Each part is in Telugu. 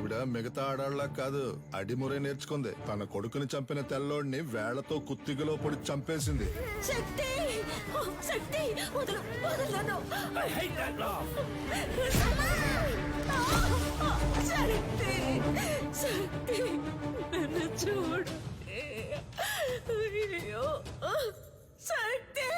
ఈవిడ మిగతా ఆడాళ్ళ కాదు, అడిమురే నేర్చుకుంది. తన కొడుకుని చంపిన తెల్లోడిని వేళ్లతో కుత్తిగలో పొడి చంపేసింది. శక్తి శక్తి వదలు వదలను. శక్తి శక్తి నన్ను చూడు. అయ్యో శక్తి.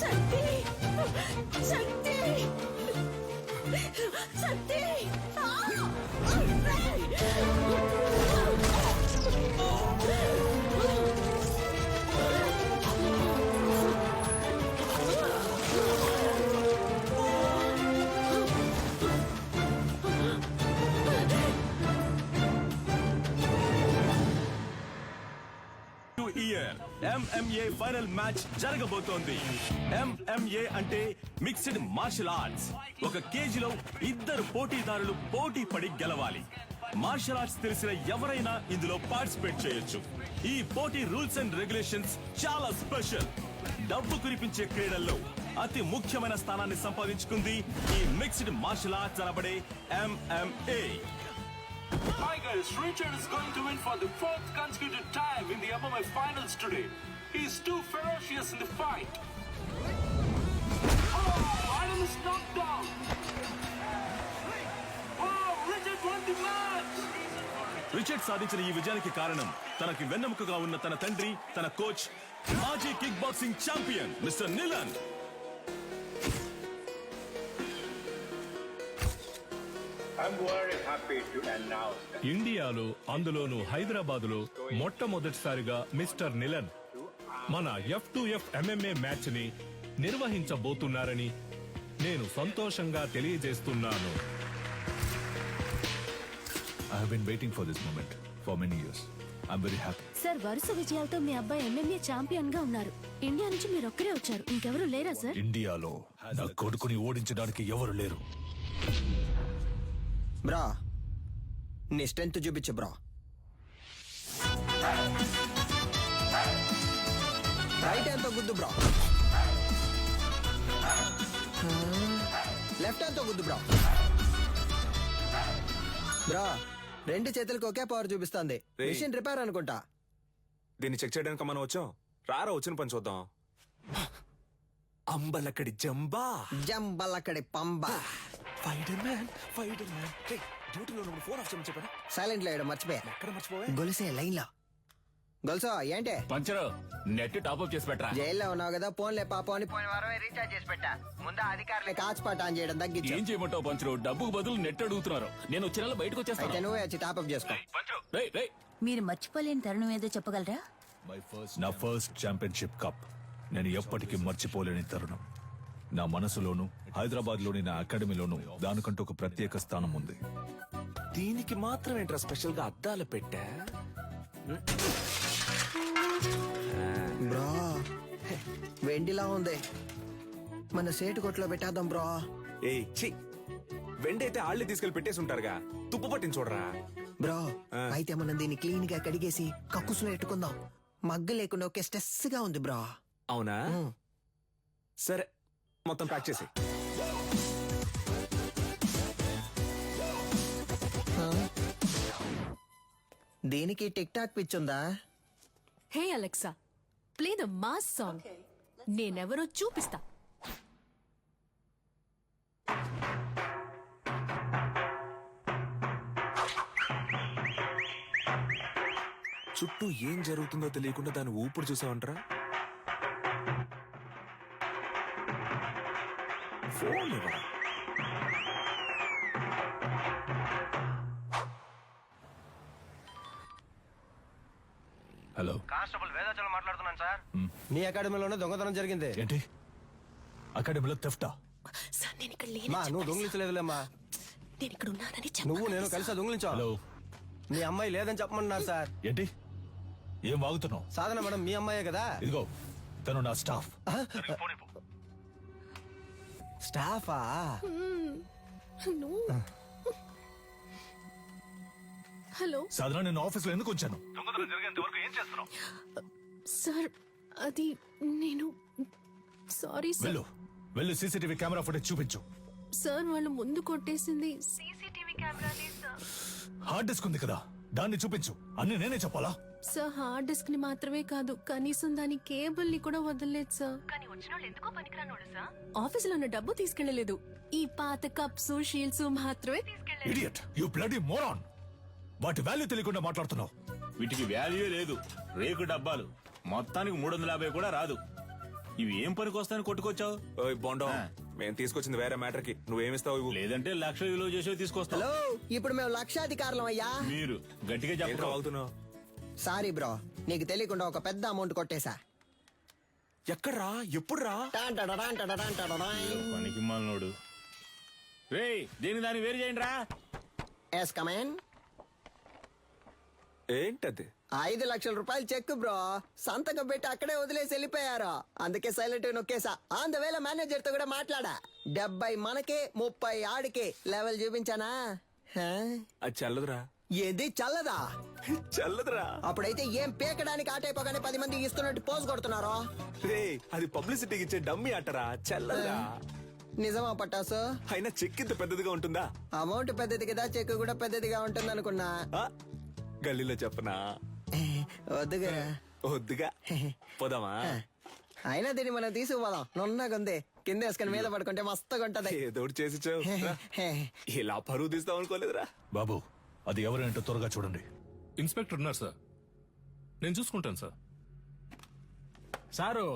శక్తి శక్తి శక్తి. MMA ఫైనల్ మ్యాచ్ జరగబోతోంది. MMA అంటే మిక్స్డ్ మార్షల్ ఆర్ట్స్. ఒక కేజీలో ఇద్దరు పోటీదారులు పోటీ పడి గెలవాలి. మార్షల్ ఆర్ట్స్ తెలిసిన ఎవరైనా ఇందులో పార్టిసిపేట్ చేయొచ్చు. ఈ పోటీ రూల్స్ అండ్ రెగ్యులేషన్స్ చాలా స్పెషల్. డబ్బు కురిపించే క్రీడల్లో అతి ముఖ్యమైన స్థానాన్ని సంపాదించుకుంది ఈ మిక్స్డ్ మార్షల్ ఆర్ట్స్ అనబడే MMA. Tigers, Richard is going to win for the fourth consecutive time in the MMA finals today. He is too ferocious in the fight. Oh, Adam is knocked down. Oh, Richard won the match. Richard సాధించిన ఈ విజయానికి కారణం తనకి వెన్నెముకగా ఉన్న తన తండ్రి, తన కోచ్, మాజీ కిక్ బాక్సింగ్ ఛాంపియన్ మిస్టర్ నిలన్. ఇండియాలో, అందులోనూ హైదరాబాదులో మొట్టమొదటిసారిగా మిస్టర్ నిలన్ మన F2F MMA మ్యాచ్ ని నిర్వహించబోతున్నారని నేను సంతోషంగా తెలియజేస్తున్నాను. I have been waiting for this moment for many years. I'm very happy. Sir, వరుస విజయాలతో మీ అబ్బాయి MMA ఛాంపియన్ గా ఉన్నారు. ఇండియా నుంచి మీరు ఒక్కరే వచ్చారు, ఇంకెవరు లేరా సార్? ఇండియాలో నా కొడుకుని ఓడించడానికి ఎవరు లేరు. బ్రా, నీ స్ట్రెంత్ చూపించు బ్రా. రైట్ హ్యాండ్ తో గుద్దు బ్రా. లెఫ్ట్ హ్యాండ్ తో గుద్దు బ్రా. బ్రా, రెండు చేతులకు ఒకే పవర్ చూపిస్తుంది. మిషన్ రిపేర్ అనుకుంటా. దీన్ని చెక్ చేయడానికి మనం వచ్చాం. రారా వచ్చిన పని చూద్దాం. అంబలక్కడి జంబా, జంబలక్కడి పంబా. Fighter man, fighter man. డ్యూటీలో ఉన్నప్పుడు ఫోన్ ఆఫ్ చేయమని చెప్పాను. సైలెంట్ లో వేయడం మర్చిపోయా. ఎక్కడ మర్చిపోయా? గొలుసే లైన్ లో. గొలుసో ఏంటి? పంచరు నెట్ టాప్అప్ చేసి పెట్టరా. జైల్లో ఉన్నావు కదా, ఫోన్లే పాపం అని పోయిన వారమే రీఛార్జ్ చేసి పెట్టా. ముందు అధికారులే కాచిపాట ఆన్ చేయడం తగ్గించు. ఏం చేయమంటావు పంచరు? డబ్బుకు బదులు నెట్ అడుగుతున్నారు. నేను వచ్చిన బయటకు అయితే వచ్చేస్తాను. నువ్వే వచ్చి టాప్అప్ చేసుకో. మీరు మర్చిపోలేని తరుణం ఏదో చెప్పగలరా? నా ఫస్ట్ ఛాంపియన్షిప్ కప్ నేను ఎప్పటికీ మర్చిపోలేని తరుణం. నా మనసులోను, హైదరాబాద్ లోని నా అకాడమీలోను దానికంటూ ఒక ప్రత్యేక స్థానం ఉంది. దీనికి మాత్రం ఏంట్రా స్పెషల్ గా అద్దాలు పెట్టా? బ్రో, వెండిలా ఉంది. మన సేటు కొట్లో పెట్టేద్దాం బ్రో. ఏయ్ ఛీ, వెండైతే ఆళ్ళే తీసుకెళ్లి పెట్టేసి ఉంటారుగా. తుప్పు పట్టిన చూడరా. బ్రో, అయితే మనం దీన్ని క్లీన్ గా కడిగేసి కక్కుసులో పెట్టుకుందాం. మగ్గ లేకుండా ఒకే స్ట్రెస్ గా ఉంది బ్రో. అవునా? సరే, మొత్తం ప్యాక్ చేసి. దీనికి టిక్ టాక్ పిచ్చుందా? Hey Alexa, play the mass song. నేనెవరో చూపిస్తా. చుట్టూ ఏం జరుగుతుందో తెలియకుండా దాని ఊపిరి చూసావంటరా. ఫోన్ ఇవ్వరా. హలో, కానిస్టేబుల్ వేదాచలం మాట్లాడుతున్నాను సార్. నీ అకాడమీలోనే దొంగతనం జరిగింది. ఏంటి? అకాడమీలో థెఫ్టా? సార్, నేను ఇక్కడ మా నువ్వు దొంగిలించలేదులేమ్మా. నేను ఇక్కడ ఉన్నానని నువ్వు నేను కలిసి దొంగిలించావు. హలో, మీ అమ్మాయి లేదని చెప్పమన్నారు సార్. ఏంటి? ఏం వాగుతున్నావు? సాధన మేడం మీ అమ్మాయే కదా. ఇదిగో, తను నా స్టాఫ్. స్టాఫా? హలో సాధన నేను ఆఫీస్లో ఎందుకు వచ్చాను? సార్ అది నేను సారీ సార్. వెళ్ళు వెళ్ళు, సీసీటీవీ కెమెరా ఫుటేజ్ చూపించు. సార్ వాళ్ళు ముందు కొట్టేసింది హార్డ్ డిస్క్ ఉంది కదా, దాన్ని చూపించు. అన్ని నేనే చెప్పాలా? సార్ హార్డ్ డిస్క్ ని మాత్రమే కాదు, కనీసం దాని కేబుల్ ని కూడా వదలలేదు సార్. ఆఫీసులో ఉన్న డబ్బు తీసుకెళ్లలేదు. ఈ పాత కప్స్ షీల్డ్స్ మాత్రమే తీసుకెళ్లారు. Idiot, you bloody moron. వాటి వాల్యూ తెలియకుండా మాట్లాడుతున్నావు. వీటికి వాల్యూ లేదు, రేకు డబ్బాలు. మొత్తానికి 350 కూడా రాదు. ఇవి ఏం పనికి వస్తాయని కొట్టుకొచ్చావు? ఓయ్ బొండం, మేము తీసుకొచ్చింది వేరే మ్యాటర్ కి. నువ్వేమిస్తావు ఇవ్వు. లేదంటే 1,00,000 విలువ చేసేవి తీసుకొస్తావు. హలో, ఇప్పుడు మేము లక్షాధికారులం అయ్యా. మీరు గట్టిగా ఏంట్రా చెప్పరు. అవుతున్నావు? సారీ బ్రో, నీకు తెలియకుండా ఒక పెద్ద అమౌంట్ కొట్టేశా. ఎక్కడ్రా? ఎప్పుడురా? పనికి మాలినోడు. రేయ్, దీని దాన్ని వేరు చేయండి రా. Yes come on. ఏంటది? 5 లక్షల రూపాయలు చెక్ బ్రో, సంతకం పెట్టి అక్కడే వదిలేసి వెళ్ళిపోయారు. అందుకే సైలెంట్ నొక్కేసా. ఆన్ ద వేళ మేనేజర్ తో కూడా మాట్లాడా. 70 మనకే 30 ఆడికే. లెవెల్ చూపించానా? హా? అది చల్లదురా. ఏది చల్లదా? చల్లదురా. అప్పుడైతే ఏం పేకడానికి ఆటైపోగానే 10 మంది ఇస్తున్నట్టు పోజ్ కొడుతున్నారో. రే, అది పబ్లిసిటీకి ఇచ్చే డమ్మీ అట్టరా, చల్లదురా. నిజమా పట్టాసు? అయినా చెక్ ఇంత పెద్దదిగా ఉంటుందా? అమౌంట్ పెద్దది కదా, చెక్ కూడా పెద్దదిగా ఉంటుంది అనుకున్నా. ఆ, గల్లీలో చెప్పనా? వద్దుగా. వద్దుగా, పోదామా? అయినా దీన్ని మనం తీసుకుపోదాం. నున్నగుంది, కింద వేసుకుని మీద పడుకుంటే మస్తుగా ఉంటది. ఏదో ఒకటి చేసి చావు. ఇలా పరువు తీస్తాం అనుకోలేదురా. బాబు, అది ఎవరేంటో త్వరగా చూడండి. ఇన్స్పెక్టర్ ఉన్నారు సార్, నేను చూసుకుంటాను సార్. సారు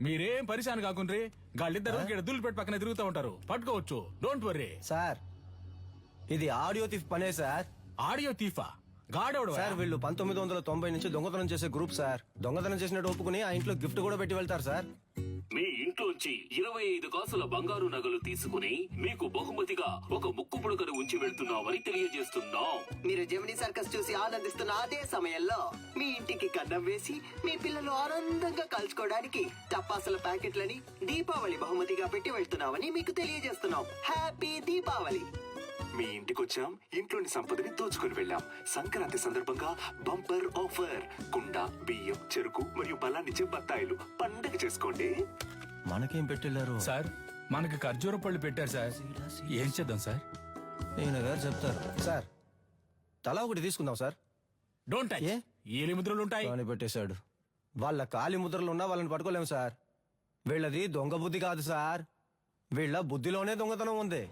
మీరేం పరిశాన్ కాకుండ్రి. గాళ్ళిద్దరు దుల్లిపెట్టి పక్కన తిరుగుతూ ఉంటారు, పట్టుకోవచ్చు. Don't worry sir. ఇది ఆడియో థీఫ్ పనే సార్. ఆడియో తీఫా? గాడోడు సార్ వీళ్ళు 1990 నుంచి దొంగతనం చేసే గ్రూప్ సార్. దొంగతనం చేసినట్టు ఒప్పుకుని ఆ ఇంట్లో గిఫ్ట్ కూడా పెట్టి వెళ్తారు సార్. మీ ఇంట్లోంచి 25 కాసుల బంగారు నగలు తీసుకుని మీకు బహుమతిగా ఒక ముక్కు పుడకను ఉంచి వెళ్తున్నామని తెలియజేస్తున్నాం. మీరు జెమినీ సర్కస్ చూసి ఆనందిస్తున్న అదే సమయంలో మీ ఇంటికి కన్నం వేసి మీ పిల్లలు ఆనందంగా కలుసుకోవడానికి టపాసుల ప్యాకెట్లని దీపావళి బహుమతిగా పెట్టి వెళ్తున్నామని మీకు తెలియజేస్తున్నాం. హ్యాపీ దీపావళి. మీ ఇంటికి వచ్చాం, ఇంట్లోని సంపదని దోచుకుని వెళ్ళాం. సంక్రాంతి సందర్భంగా బంపర్ ఆఫర్. కుండ, బియ్యం, చెరుకు మరియు బలాన్నిచ్చే బత్తాయిలు. పండగ చేసుకోండి. మనకేం పెట్టెళ్ళారు సార్? మనకి ఖర్జూర పళ్ళు పెట్టారు సార్. ఏం చేద్దాం సార్? ఈయన గారు చెప్తారు సార్. తలా ఒకటి తీసుకుందాం సార్. Don't touch. ఏలి ముద్రలు ఉంటాయి అని పెట్టేశాడు. వాళ్ళ కాలి ముద్రలు ఉన్నా వాళ్ళని పట్టుకోలేము సార్. వీళ్ళది దొంగ బుద్ధి కాదు సార్, వీళ్ళ బుద్ధిలోనే దొంగతనం ఉంది.